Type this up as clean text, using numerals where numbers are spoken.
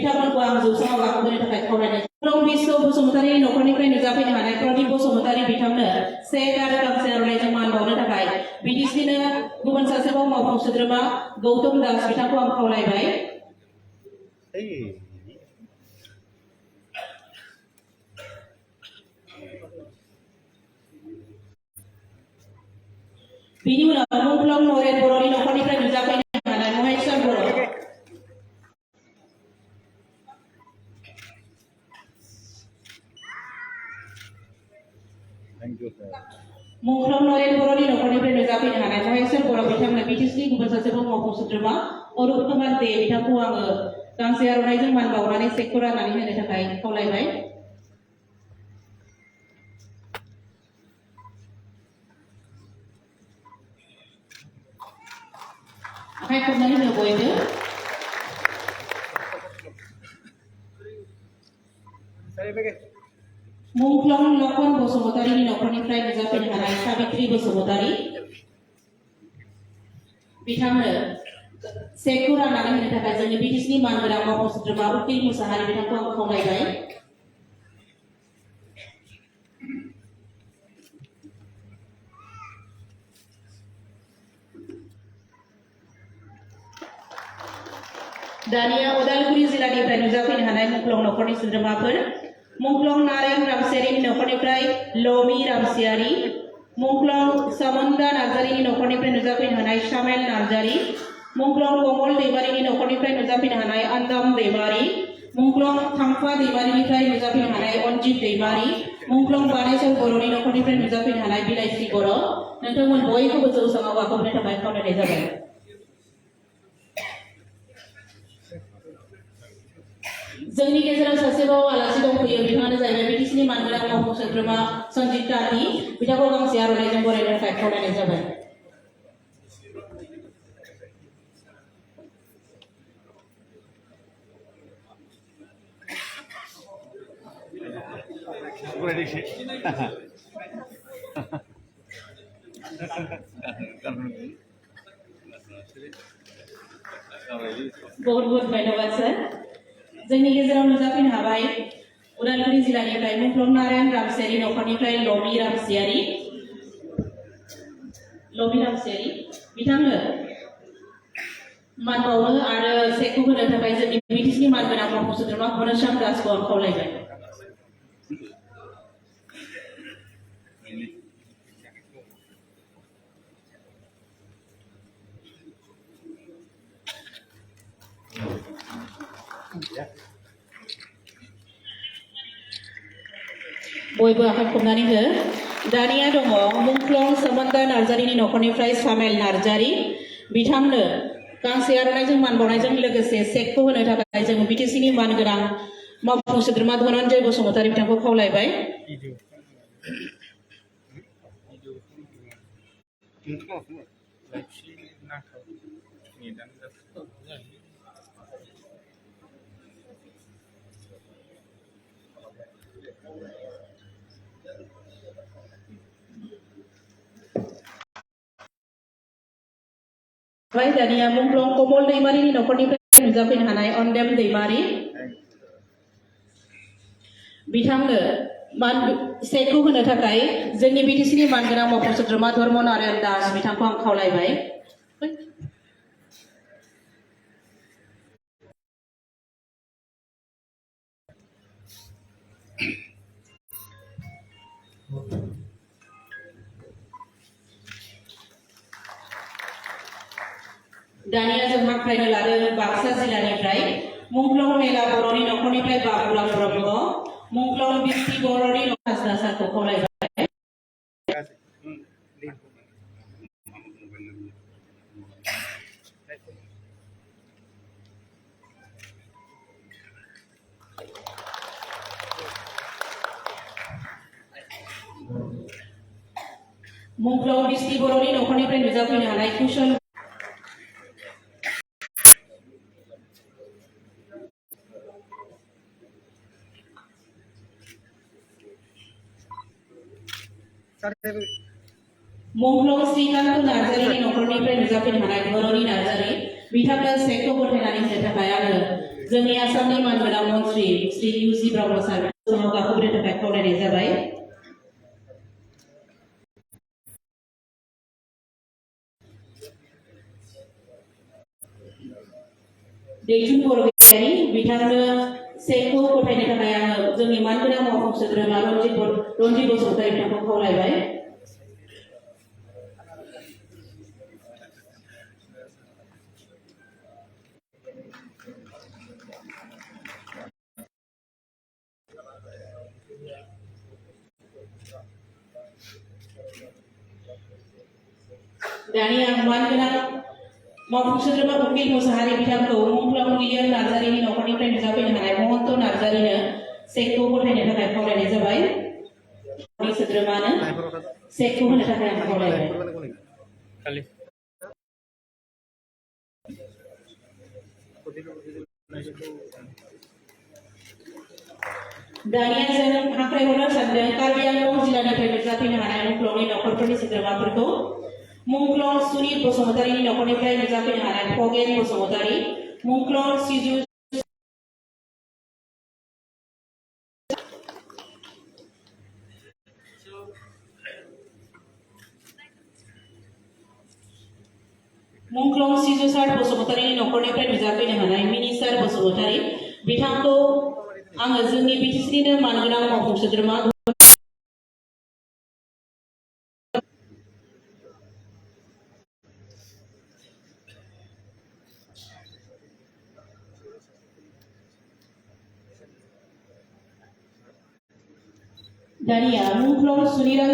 बिथांमोनखौ आं जौसाङाव गाखोनो थाखाय खावलायनाय जाबाय। बिस्व बसुमतारी नखरनिफ्राय नुजाफैनो हानाय प्रदीप बसुमतारी बिथांनो सेक आरो गांसे आर'नाइजों मान बावनो थाखाय बिटिसिनो गुबुन सासेबाव मावफुं सोद्रोमा गौतम दास बिथांखौ आं खावलायबाय। बिनि उनाव मुंख्लं नरेन बर'नि नखरनिफ्राय नुजाफैनो हानाय महेश्वर बर'। मुंख्लं नरेन बर'नि नखरनिफ्राय नुजाफैनो हानाय महेश्वर बर' बिथांनो बिटिसिनि गुबुन सासेबाव मावफुं सोद्रोमा अरुप कुमार दे बिथांखौ आङो गांसे आर'नाइजों मान बावनानै सेकखौ राननानै होनो थाखाय खावलायबाय। आखाइ खबनानै हो बयबो। मुंख्लं लखन बसुमतारीनि नखरनिफ्राय नुजाफैनो हानाय साबित्री बसुमतारी बिथांनो सेकखौ राननानै होनो थाखाय जोंनि बिटिसिनि मानगोनां मावफुं सोद्रोमा उकिल मुसाहारि बिथांखौ आं खावलायबाय। दानिया उदालगुरि जिल्लानिफ्राय नुजाफैनो हानाय मुंख्लं नखरनि सोद्रोमाफोर मुंख्लं नारायण रामसियारिनि नखरनिफ्राय लमी रामसियारि, मुंख्लं सामन्दा नार्जारिनि नखरनिफ्राय नुजाफैनो हानाय शामेल नार्जारि, मुंख्लं कमल दैमारिनि नखरनिफ्राय नुजाफैनो हानाय आन्दाम दैमारि, मुंख्लं थांफा दैमारिनिफ्राय नुजाफैनो हानाय अनजित दैमारि, मुंख्लं बानेश्वर बर'नि नखरनिफ्राय नुजाफैनो हानाय बिलायस्रि बर'। नोंथांमोन बयखौबो जौसाङाव गाखोनो थाखाय खावलायनाय जाबाय। जोंनि गेजेराव सासेबाव आलासि दंफैयो, बिथाङानो जाहैबाय बिटिसिनि मानगोनां मावफुं सोद्रोमा सन्जित ताति बिथांखौ गांसे आर'नाइजों बरायनो थाखाय खावलायनाय जाबाय। बहुत बहुत धन्यवाद सर। जोंनि गेजेराव नुजाफैनो हाबाय उदालगुरि जिल्लानिफ्राय मुंख्लं नारायण रामसियारि नखरनिफ्राय लमी रामसियारि बिथांनो मान बावनो आरो सेकखौ होनो थाखाय जोंनि बिटिसिनि मानगोनां मावफुं सोद्रोमा घनश्याम दासखौ आं खावलायबाय। बयबो आखाइ खबनानै हो। दानिया दङ मुंख्लं सामन्दा नार्जारिनि नखरनिफ्राय सामेल नार्जारि बिथांनो गांसे आर'नाइजों मान बावनायजों लोगोसे सेकखौ होनो थाखाय जों बिटिसिनि मानगोनां मावफुं सोद्रोमा धनन्जय बसुमतारी बिथांखौ खावलायबाय। दानिया मुंख्लं कमल दैमारिनि नखरनिफ्राय नुजाफैनो हानाय अन्देम दैमारि बिथांनो सेकखौ होनो थाखाय जोंनि बिटिसिनि मानगोनां मावफुं सोद्रोमा धर्म नारायण दास बिथांखौ आं खावलायबाय। दानिया जों हांख्रायनो लादों बाक्सा जिल्लानिफ्राय मुंख्लं मेला बर'नि नखरनिफ्राय बाबुलाल ब्रह्म, मुंख्लं बिस्ति बर'नि हासना सारखौ खावलायबाय। मुंख्लं बिस्ति बर'नि नखरनिफ्राय नुजाफैनो हानाय कुशल मुंख्लं श्रीकान्त नार्जारिनि नखरनिफ्राय नुजाफैनो हानाय धरणी नार्जारि बिथांनो सेकखौ गथायनानै होनो थाखाय आङो जोंनि आसामनि मानगोनां मन्त्रि श्री इउ.जि. ब्रह्म सार समाव गाखोबोनो थाखाय खावलायनाय जाबाय। दैथुन बरगयारि बिथांनो सेकखौ गथायनो थाखाय आङो जोंनि मानगोनां मावफुं सोद्रोमा रन्जित बसुमतारी बिथांखौ खावलायबाय। दानि आं मानगोनां मावफुं सोद्रोमा उकिल मुसाहारि बिथांखौ मुंख्लं गिलियन नार्जारिनि नखरनिफ्राय नुजाफैनो हानाय महन्त नार्जारिनो सेकखौ गथायनो थाखाय खावलायनाय जाबाय। सोद्रोमानो सेकखौ होनो थाखाय आं खावलायबाय। दानिया जों हांख्रायहरनो सानदों कार्बि आंलं जिल्लानिफ्राय नुजाफैनो हानाय मुंख्लंनि नखरफोरनि सोद्रोमाफोरखौ। मुंख्लं सुनिल बसुमतारीनि नखरनिफ्राय नुजाफैनो हानाय खगेन बसुमतारी, मुंख्लं सिजु सिजुसार बसुमतारीनि नखरनिफ्राय नुजाफैनो हानाय मिनिसार बसुमतारी बिथांखौ आङो जोंनि बिटिसिनिनो मानगोनां मावफुं सोद्रोमा दानिया मुंख्लं सुनिलाल